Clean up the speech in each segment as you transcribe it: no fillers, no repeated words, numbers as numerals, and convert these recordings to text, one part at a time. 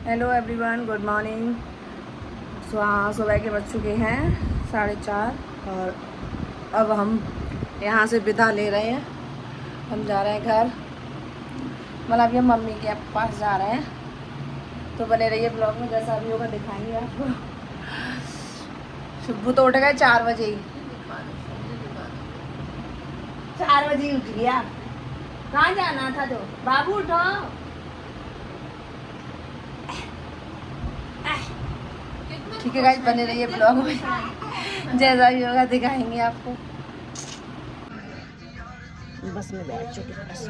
Hello everyone, good morning. सुबह के बज चुके हैं 4:30 और अब हम यहाँ से विदा ले रहे हैं। हम जा रहे हैं घर, मतलब अभी हम मम्मी के पास जा रहे हैं। तो बने रहिए ब्लॉग में, जैसा अभी होगा दिखाएंगे आपको। शुभू तो उठ गए 4 बजे ही, 4 बजे ही उठ गया। कहाँ जाना था? जो बाबू उठो। ठीक है गाइस, बने रहिए ब्लॉग में, जैसा भी होगा दिखाएंगे आपको। बस में बैठ चुके हैं। बस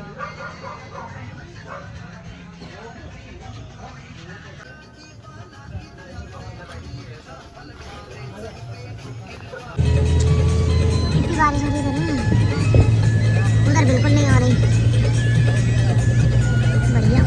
कितनी बारिश हो रही है उधर, बिल्कुल नहीं हो रही। बढ़िया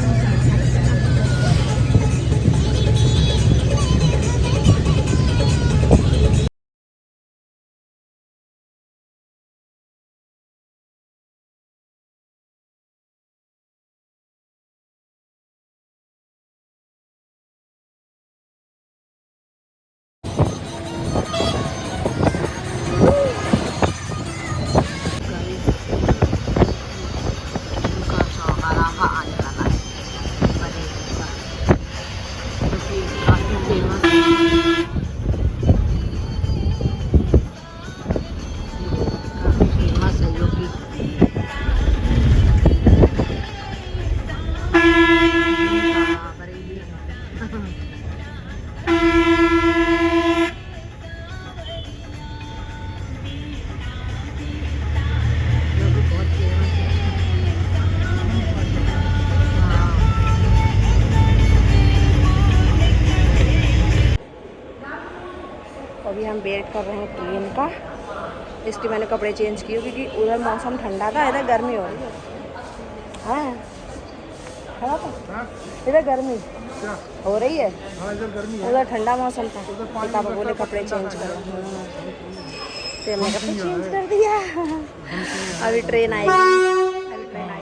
अभी हम वेट कर रहे हैं ट्रेन का। इसके मैंने कपड़े चेंज किए क्योंकि उधर मौसम ठंडा था, इधर गर्मी हो रही है। हाँ इधर गर्मी हो रही है, उधर ठंडा मौसम था। पापा बोले कपड़े चेंज करो, तो हमने कपड़े चेंज कर दिया। अभी ट्रेन आई रही है।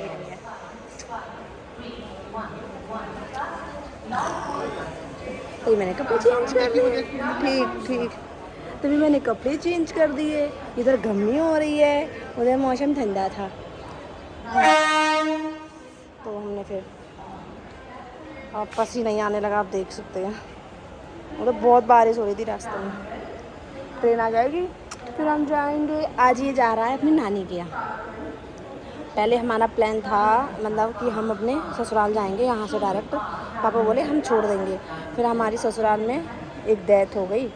तो मैंने कपड़े चेंज कर दिए। ठीक तभी मैंने कपड़े चेंज कर दिए। इधर गर्मी हो रही है, उधर मौसम ठंडा था। तो हमने फिर अब पसीना नहीं आने लगा, आप देख सकते हैं। मतलब बहुत बारिश हो रही थी रास्ते में। ट्रेन आ जाएगी फिर हम जाएंगे। आज ये जा रहा है अपनी नानी के यहाँ। पहले हमारा प्लान था, मतलब कि हम अपने ससुराल जाएंगे यहाँ से डायरेक्ट। पापा बोले हम छोड़ देंगे। फिर हमारी ससुराल में एक डेथ हो गई,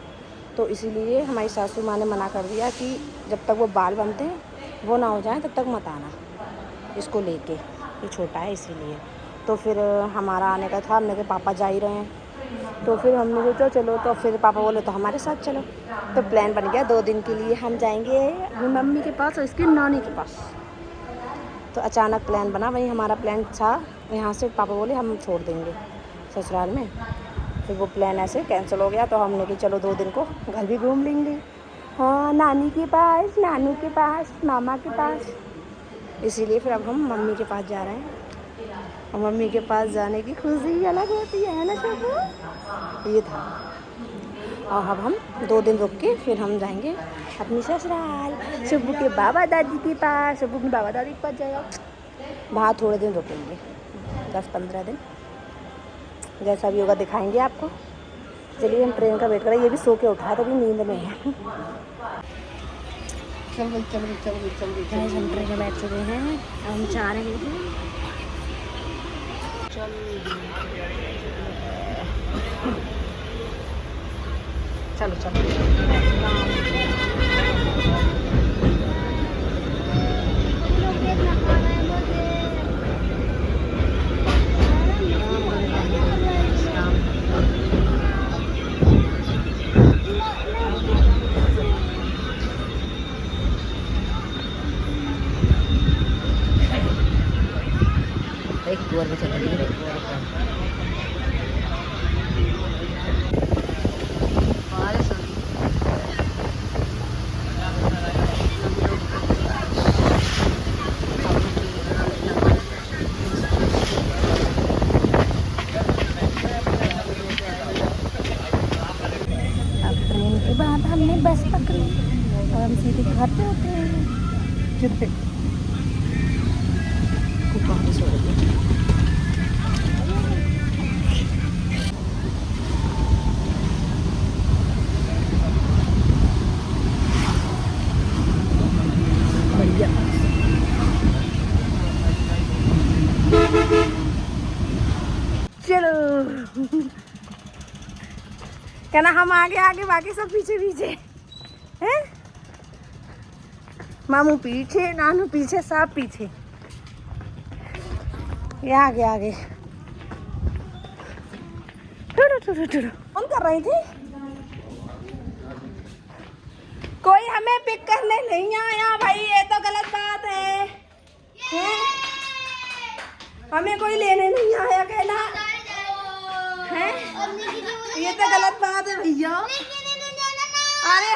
तो इसीलिए हमारी सासू माँ ने मना कर दिया कि जब तक वो बाल बनते हैं वो ना हो जाए तब तक मत आना इसको लेके, ये छोटा है इसीलिए। तो फिर हमारा आने का था, हमने कहा पापा जा ही रहे हैं, तो फिर हमने सोचा चलो। तो फिर पापा बोले तो हमारे साथ चलो। तो प्लान बन गया 2 दिन के लिए हम जाएंगे अपनी मम्मी के पास और इसकी नानी के पास। तो अचानक प्लान बना, वही हमारा प्लान था यहाँ से। पापा बोले हम छोड़ देंगे ससुराल में, फिर वो प्लान ऐसे कैंसिल हो गया। तो हमने कि चलो 2 दिन को घर भी घूम लेंगे। हाँ, नानी के पास, नानू के पास, मामा के पास। इसीलिए फिर अब हम मम्मी के पास जा रहे हैं। और मम्मी के पास जाने की खुशी अलग होती है ना सब। ये था। और अब हम 2 दिन रुक के फिर हम जाएंगे अपनी ससुराल, शुभू के बाबा दादी के पास। शुभू अपने बाबा दादी के पास जाएगा, वहाँ थोड़े दिन रुकेंगे, 10-15 दिन। जैसा भी होगा दिखाएंगे आपको। चलिए हम ट्रेन का वेट करें। ये भी सो के उठा तो भी नींद में है। चल हम ट्रेन में बैठ चुके हैं, हम जा रहे हैं। चलो एक टूर में चल रही है। बारिश हो रही है। बस पकड़ी और हम सीधे घर पे होते हैं। खूब बारिश हो रही है। बढ़िया। चलो कहना हम आगे आगे बाकी सब पीछे पीछे हैं। मामू पीछे, नानू पीछे, सब पीछे। ये आगे आगे। कौन कर रही थी? कोई हमें पिक करने नहीं आया भाई, ये तो गलत बात है। हमें कोई लेने नहीं आया कहना है, ये तो गलत बात है भैया। अरे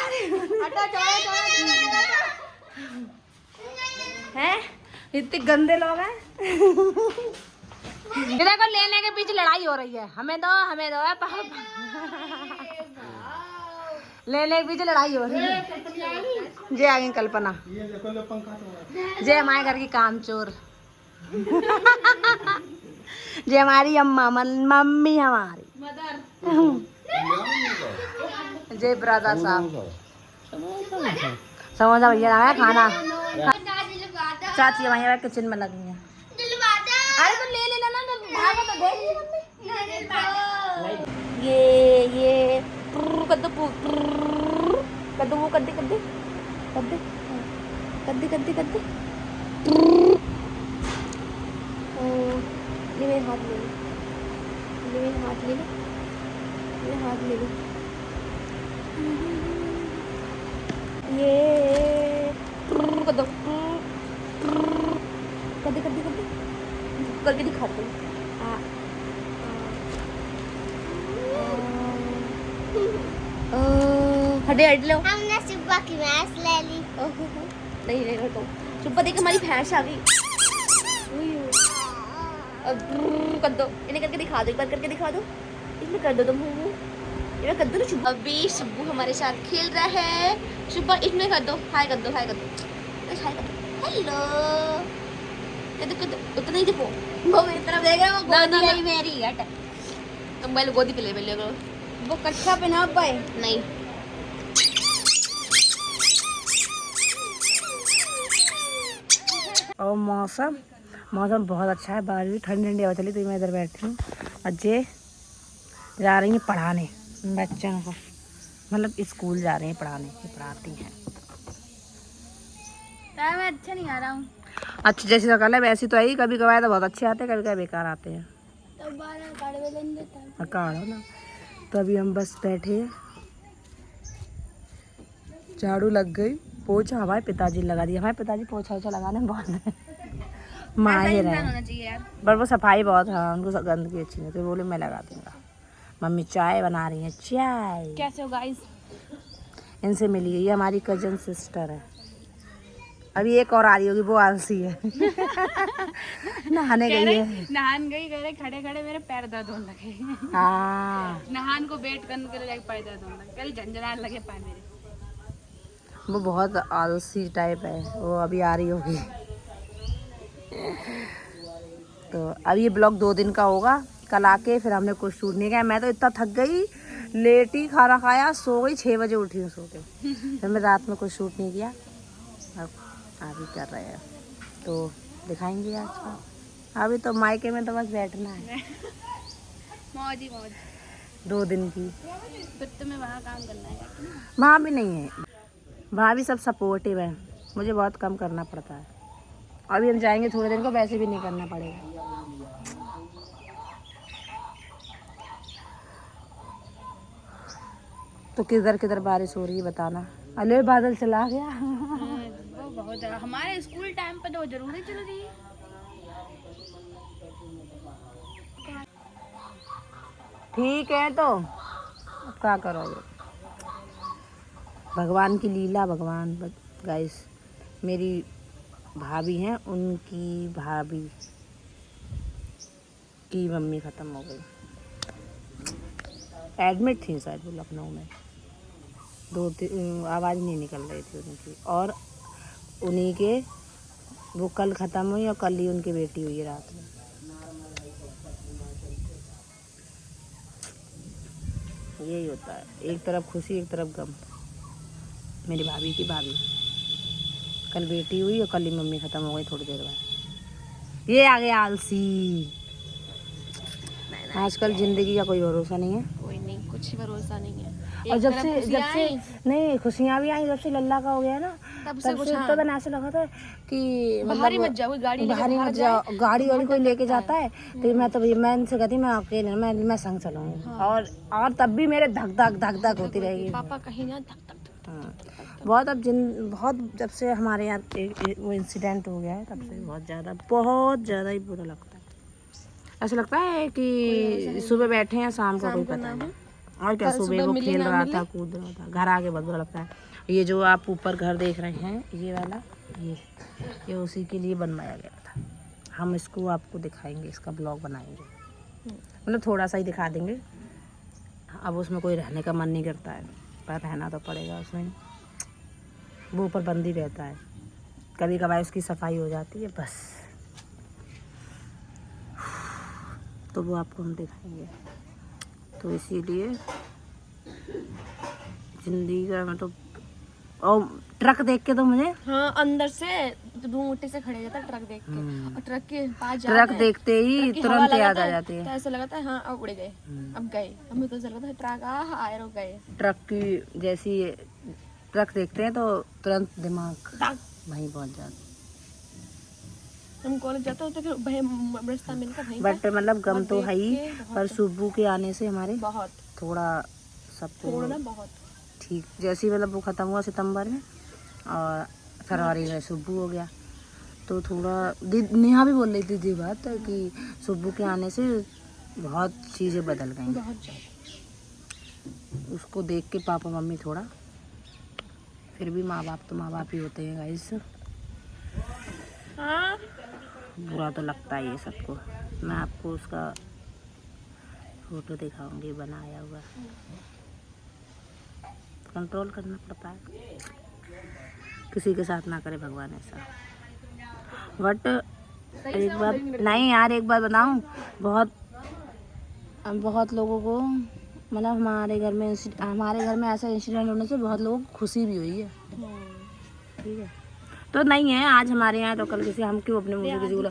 हैं, इतने गंदे लोग हैं। देखो लेने के पीछे लड़ाई हो रही है, हमें दो हमें दो। लेने के पीछे लड़ाई हो रही है। जे आ गई कल्पना, जे हमारे घर की कामचोर। जे हमारी अम्मा मम्मी हमारी जय ब्रदर साहब। समोसा भैया आया खाना। चाची हमारे किचन में लगी है। अरे तो ले लेना ना, भागो तो दे मम्मी। ये कद्दू कद्दू वो कद्दे कद्दे कद्दे कद्दे कद्दे कद्दे। ये मेरे हाथ ले लो, ये मेरे हाथ ले लो, मेरे हाथ ले लो। ये कद्दू कद्दे कद्दे कद्दे करके दिखाते हैं। हटे हट लो। हमने सुब्बा की भैंस ले ली। नहीं ले लो तो सुब्बा देख हमारी भैंस आ गई। कर दो इन्हें, करके दिखा दो, एक बार करके दिखा दो। इसमें कर दो तुम इन्हें कर दो ना। सुब्बा अभी सुब्बू हमारे साथ खेल रहा है। सुब्बा इसमें कर दो, हाय कर दो, हाय कर दो, हाय कर दो, हेलो कर दो। उतना ही देखो वो मेरी तरफ देगा, वो गोदी नहीं मेरी हट। तुम पहले गोदी पे ले लो। वो कच्छा पे ना पाए नहीं। और मौसम बहुत अच्छा है, बारिश भी ठंडी ठंडी हवा चली। तो मैं इधर बैठी हूँ और जे जा रही हैं पढ़ाने बच्चों को, मतलब स्कूल जा रही हैं पढ़ाने, पढ़ाती हैं। मैं अच्छा नहीं आ रहा हूँ। अच्छी जैसी शक्ल है वैसी तो आई, कभी कभार तो बहुत अच्छे आते हैं, कभी कभी बेकार आते हैं। तो काढ़ो ना। तो अभी हम बस बैठे हैं, झाड़ू लग गई, पोछा हमारे पिताजी लगा दिया। हमारे पिताजी पोछा वोछा लगाने में बहुत माहिर है, पर वो सफाई बहुत है, उनको गंदगी अच्छी नहीं, तो बोले मैं लगा दूंगा। मम्मी चाय बना रही है, चाय। कैसे हो गाइस? इनसे मिलिए, ये हमारी कजन सिस्टर है। अभी एक और आ रही होगी, वो आलसी है। नहाने गई है। नहान गई, कह रहे खड़े खड़े मेरे पैर दर्द होने लगे। हाँ नहान को वेट करने के लिए पैर दर्द होने लगे, कल झंझनाने लगे पैर मेरे। वो बहुत आलसी टाइप है, वो अभी आ रही होगी। तो अब ये ब्लॉग 2 दिन का होगा। कल आके फिर हमने कुछ शूट नहीं किया। मैं तो इतना थक गई, लेटी खाना खाया, सो गई, 6 बजे उठी हूँ सो के। फिर मैं रात में कुछ शूट नहीं किया। अब अभी कर रहे हैं तो दिखाएंगे आज का। अभी तो मायके में तो बस बैठना है। मौज ही मौज। 2 दिन की। फिर तुम्हें वहाँ काम करना है। वहाँ भी नहीं है, वहाँ भी सब सपोर्टिव है, मुझे बहुत कम करना पड़ता है। अभी हम जाएंगे थोड़े दिन को, वैसे भी नहीं करना पड़ेगा। तो किधर किधर बारिश हो रही है बताना। अले बादल चला गया। वो बहुत हमारे स्कूल टाइम पे तो जरूरी चल रही है। ठीक है तो क्या करोगे, भगवान की लीला। भगवान गाइस, मेरी भाभी हैं, उनकी भाभी की मम्मी ख़त्म हो गई, एडमिट थी शायद वो लखनऊ में। आवाज़ नहीं निकल रही थी उनकी। और उन्हीं के वो कल ख़त्म हुई और कल ही उनकी बेटी हुई है रात में। यही होता है, एक तरफ खुशी एक तरफ गम। मेरी भाभी की भाभी कल बेटी हुई और कल ही मम्मी ख़त्म हो गई थोड़ी देर बाद। ये आ गया आलसी। आजकल ज़िंदगी का कोई भरोसा नहीं है, कोई नहीं, कुछ भरोसा नहीं है। और जब से नहीं खुशियाँ भी आई, जब से लल्ला का हो गया ना तब से कुछ तो दिन ऐसे लगा था कि बाहर ही मत जाओ, कोई गाड़ी बाहर मत जाओ, गाड़ी वाड़ी कोई लेके जाता है तो मैं इनसे कहती मैं अकेले मैं संग चलाऊंगी। और तब भी मेरे धक धक होती रहेगी। पापा कहीं ना धक धक। हाँ बहुत बहुत जब से हमारे यहाँ वो इंसिडेंट हो गया है तब से बहुत ज़्यादा ही बुरा लगता है। ऐसा लगता है कि सुबह बैठे हैं शाम को कोई पता नहीं। और क्या, सुबह वो खेल रहा था कूद रहा था, घर आके बहुत बुरा लगता है। ये जो आप ऊपर घर देख रहे हैं ये वाला, ये उसी के लिए बनवाया गया था। हम इसको आपको दिखाएंगे, इसका ब्लॉग बनाएंगे, मतलब थोड़ा सा ही दिखा देंगे। अब उसमें कोई रहने का मन नहीं करता है, पर रहना तो पड़ेगा उसमें। वो ऊपर बंद ही रहता है, कभी कभार उसकी सफाई हो जाती है बस, तो वो आपको हम दिखाएंगे। तो इसीलिए ज़िंदगी का मतलब, और ट्रक देख के तो मुझे अंदर से धूम उठे से खड़े जाता ट्रक देख के, और ट्रक के पास ट्रक देखते ही तुरंत याद आ जाती है। तो ऐसा लगता है हाँ अब उड़ गए, अब गए। हमें तो ऐसा लगता है ट्रक आए रुक गए। ट्रक की जैसी ट्रक देखते हैं तो तुरंत दिमाग वहीं पहुंच जाता। हम कॉलेज जाते होते फिर भाई रास्ता मिलकर भाई, बट मतलब गम तो है ही, पर सुब्बू के आने से हमारे बहुत थोड़ा सबको बहुत ठीक, जैसे ही मतलब वो ख़त्म हुआ सितंबर में और फरवरी में सुब्बू हो गया, तो थोड़ा नेहा भी बोल रही थी बात कि सुब्बू के आने से बहुत चीज़ें बदल गई, बहुत ज़्यादा। उसको देख के पापा मम्मी थोड़ा, फिर भी माँ बाप तो माँ बाप ही होते हैं गाइस। हाँ बुरा तो लगता है ये सबको। मैं आपको उसका फोटो दिखाऊंगी बनाया हुआ, कंट्रोल करना पड़ता है, किसी के साथ ना करे भगवान ऐसा। बट एक बार नहीं यार, एक बार बताऊं, बहुत लोगों को मतलब हमारे घर में ऐसा इंसिडेंट होने से बहुत लोगों को खुशी भी हुई है, ठीक है। तो नहीं है आज हमारे यहाँ, तो कल किसी, हम क्यों अपने मुँह से किसी को,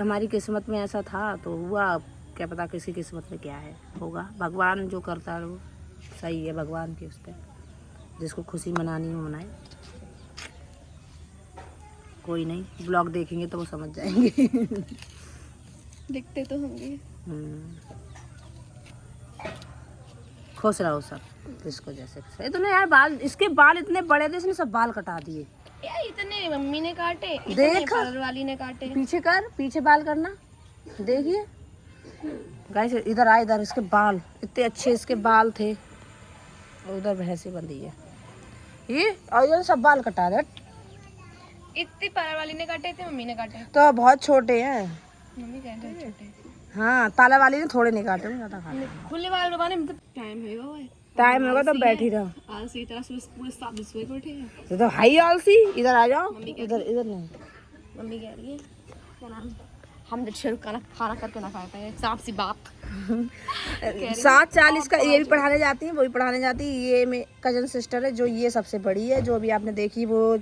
हमारी किस्मत में ऐसा था तो हुआ, क्या पता किसी किस्मत में क्या है, होगा। भगवान जो करता है वो सही है, भगवान के उस पर, जिसको खुशी मनानी हो मनाए। कोई नहीं, ब्लॉग देखेंगे तो वो समझ जाएंगे। दिखते तो होंगे। खुश रहो सब, जिसको जैसे। तो नहीं यार, बाल, इसके बाल इतने बड़े थे, इसने सब बाल कटा दिए यार। इतने मम्मी ने काटे, देख पार्लर वाली ने काटे। पीछे बाल करना, देखिए गाइस, इधर आ, इधर इसके बाल इतने अच्छे, इसके बाल थे, उधर भैंसे बंधी है ये, और इधर सब बाल कटा दे। इतनी पार्लर वाली ने काटे थे, मम्मी ने काटे तो बहुत छोटे हैं, मम्मी कहते हैं छोटे। हाँ पार्लर वाली ने थोड़े नहीं काटे, ज्यादा काटे। खुले बाल लगाने में टाइम होगा, टाइम होगा तो बैठ ही रहो। आलसी तरह से पूरे 7 बजे बैठे हैं तो हाई आलसी, इधर आ जाओ। इधर नहीं, मम्मी कह रही है क्या नाम, हम जब खाना करके ना खाते हैं, साफ सी बात। 7:40 का ये भी पढ़ाने जाती है, वो भी पढ़ाने जाती है। ये मेरी कजन सिस्टर है, जो ये सबसे बड़ी है, जो अभी आपने देखी वो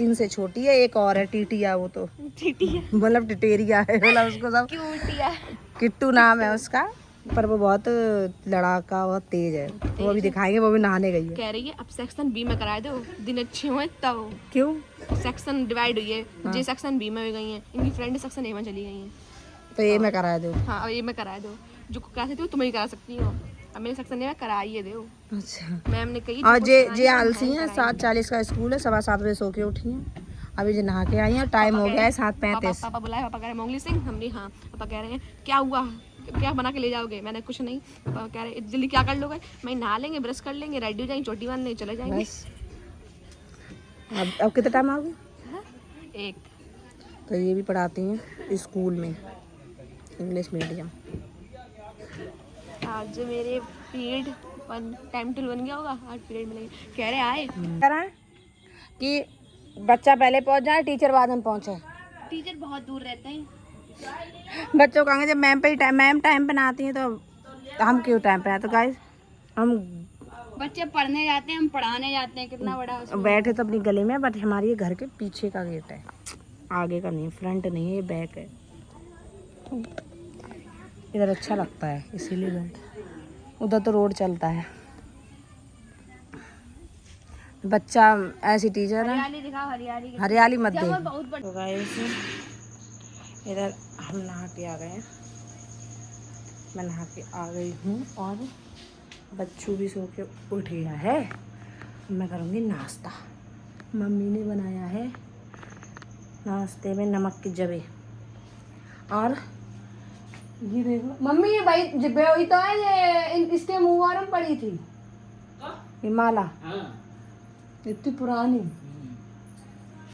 इनसे छोटी है। एक और है टीटिया, वो तो मतलब टिटेरिया है, मतलब उसको सब क्यूटिया, किट्टू नाम है उसका, पर वो बहुत लड़ाका और तेज है। वो अभी दिखाएंगे, वो भी नहाने गई है। कह रही है अब सेक्शन बी में करा दो, दिन अच्छे हुए तब। क्यों? सेक्शन डिवाइड हुई है, जे सेक्शन बी में गई हैं, इनकी फ्रेंड सेक्शन ए में चली गई हैं, तो ये मैं करा दो। हाँ ये मैं करा दो, जो करा सकती हो तुम ही करा सकती हो, अब मेरे सेक्शन ए में कराइए दो। अच्छा, मैम ने कही और जे आलसी है, 7:40 का स्कूल है, 7:15 बजे सो के उठी हैं, अभी जो नहा के आई हैं, टाइम हो गया है 7:35। पापा बुलाए, पापा कह रहे मोंगली सिंह, हमने हाँ। पापा कह रहे हैं क्या हुआ, क्या बना के ले जाओगे? मैंने कुछ नहीं। पापा कह रहे जल्दी क्या कर लोगे? मैं नहा लेंगे, ब्रश कर लेंगे, रेडी हो जाएंगे, चोटी बांध लेंगे, चले जाएंगे। अब कितना टाइम आओगे? 1। तो ये भी पढ़ाती हैं स्कूल में, इंग्लिश मीडियम। आज मेरे पीरियड टाइम टेबल बन गया होगा, 8 पीरियड मिलेंगे। कह रहे आए कह रहा है कि बच्चा पहले पहुंच जाए, टीचर बाद में पहुंचे। टीचर बहुत दूर रहते हैं। बच्चों कहेंगे जब मैम टाइम पे ना आती हैं तो हम क्यों टाइम पे आए। तो गाइस हम बच्चे पढ़ने जाते हैं, हम पढ़ाने जाते हैं। कितना बड़ा स्कूल। बैठे तो अपनी गली में, बट हमारे ये घर के पीछे का गेट है, आगे का नहीं, फ्रंट नहीं है, ये बैक है। इधर अच्छा लगता है इसीलिए बैठ, उधर तो रोड चलता है। बच्चा ऐसी टीचर है, हरियाली दिखाओ, हरियाली। हरियाली मत दे। जंगल बहुत बड़ा। तो गाइस इधर हम नहा के आ गए हैं, मैं नहा के आ गई हूँ और बच्चू भी सो के उठ गया है। मैं करूँगी नाश्ता। मम्मी ने बनाया है नाश्ते में नमक की जबे, और ये देखो मम्मी, ये भाई जबे हुई तो है, ये इसके मुँह वार में पड़ी थी ये माला, इतनी पुरानी।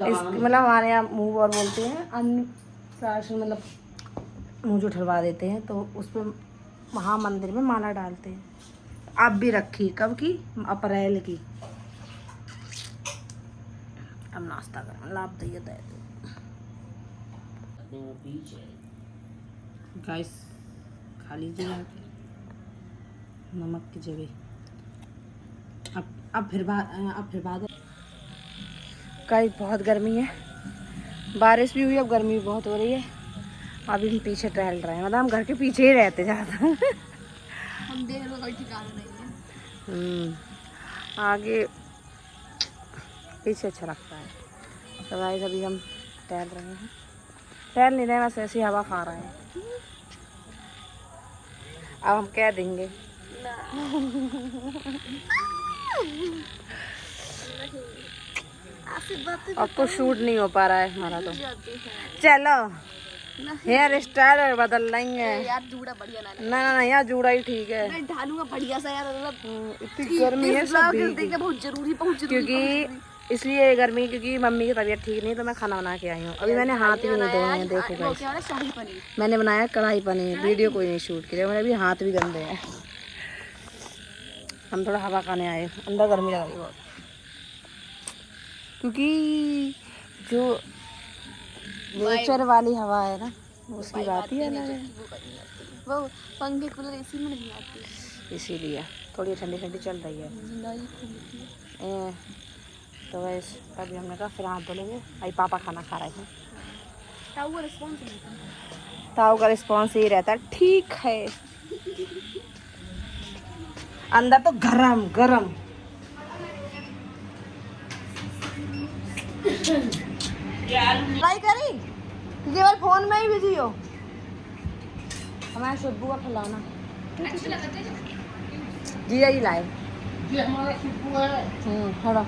मतलब हमारे यहाँ मुँह और बोलते हैं, अन्नप्राशन, मतलब मुँह जो ठलवा देते हैं तो उस पर वहाँ मंदिर में माला डालते हैं। अब भी रखी, कब की? अप्रैल की। अब नाश्ता करें, लाभ दैया दे गाइस, खा लीजिए नमक की जगह। अब फिर बाद गाइस बहुत गर्मी है, बारिश भी हुई, अब गर्मी भी बहुत हो रही है। अभी हम पीछे टहल रहे हैं, मतलब हम घर के पीछे ही रहते ज़्यादा। हम देख लो, कोई ठिकाना नहीं है। आगे पीछे अच्छा लगता है। तो गाइस अभी हम टहल रहे हैं, टहल नहीं रहे, बस ऐसी हवा खा रहे हैं। अब हम कह देंगे अब तो शूट नहीं हो पा रहा है हमारा, तो चलो हेयर स्टाइल बदल लेंगे यार जूड़ा बढ़िया ना। ना यार जूड़ा ही ठीक है, मैं ढालूंगा बढ़िया सा यार। मतलब इतनी गर्मी है सब भीग। बहुत जरूरी, बहुत जरूरी। क्योंकि इसलिए गर्मी, क्योंकि मम्मी की तबीयत ठीक नहीं, तो मैं खाना बना के आई हूँ। अभी मैंने हाथ भी नहीं धोए हैं, देखो गाइस। शाही पनीर मैंने बनाया कढ़ाई पनीर, वीडियो कोई नहीं शूट किया, मेरे अभी हाथ भी गंदे हैं। हम थोड़ा हवा खाने आए, अंदर गर्मी लग रही बहुत, क्योंकि जो नेचर वाली हवा है ना, उसकी बात ही अलग है। वो पंखे कूलर एसी में नहीं आती, इसीलिए थोड़ी ठंडी ठंडी चल रही है। तो वैसे अभी हमने कहा फिर हाथ धो लेंगे। अभी पापा खाना खा रहे हैं। ताऊ का रिस्पॉन्स यही रहता है, ठीक है। अंदर तो गरम गरम। ट्राई करी, केवल फोन में ही बिजी हो। हमारे शुभू का खिलाना जीजा जी लाए। ये हमारा शुभू है। हटो,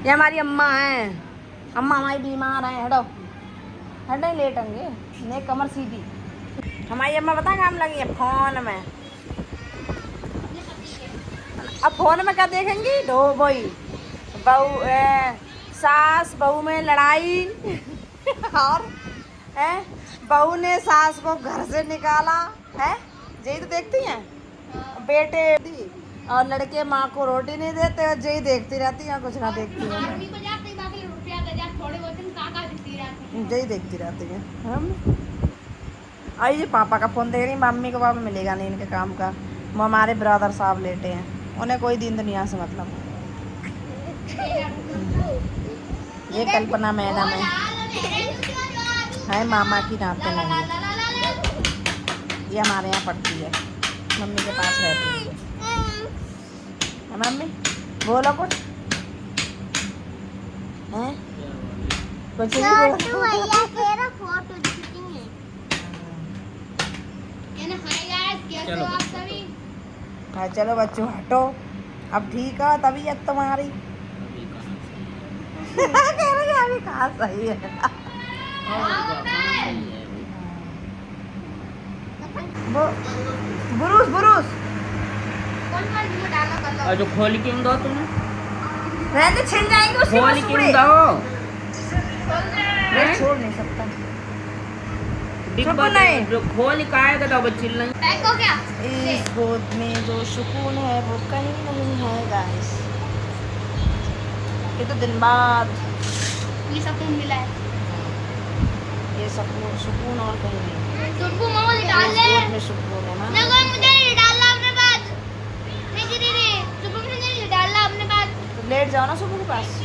ये हमारी अम्मा है। अम्मा हमारी बीमार है, हटो हटो, लेटेंगे नहीं, कमर सीधी। हमारी अम्मा पता काम लगी है फोन में। अब फोन में क्या देखेंगी? दो वही बहू, सास बहू में लड़ाई और बहू ने सास को घर से निकाला है, यही तो देखती हैं। बेटे और लड़के माँ को रोटी नहीं देते, और यही देखती रहती हैं, कुछ ना देखती हैं, यही देखती रहती हैं। हम आई पापा का फोन देख रही, मम्मी को पापा मिलेगा नहीं इनके काम का। वो हमारे ब्रदर साहब लेटे हैं, उन्हें कोई दिन दुनिया से मतलब। ये कल्पना मैडम है मामा की नाते नहीं है, ये हमारे यहाँ पढ़ती है, मम्मी के पास रहती है। मम्मी बोलो कुछ, हैं कुछ चलो बच्चों हटो, अब ठीक है तबीयत तुम्हारी। कह रहे हैं अभी कहाँ सही है। बुरुस बुरुस जो खोल के दो तुम, रहने छिल जाएंगे उसके खोल के दो, छोड़ नहीं सकता। बिग बात जो खोल का आएगा तो बच्ची नहीं। बैग को क्या इस गोद में जो सुकून है वो कहीं नहीं है गाइस। ये तो दिन बाद ये सुकून मिला है। ये सुकून और कहीं नहीं। सुकून मामा डाल ले। इस गोद में सुकून है ना। नहीं मुझे नहीं डालना अपने पास। नहीं दीदी सुकून मुझे नहीं डालना अपने पास। तो लेट जाओ ना सुकून के पास।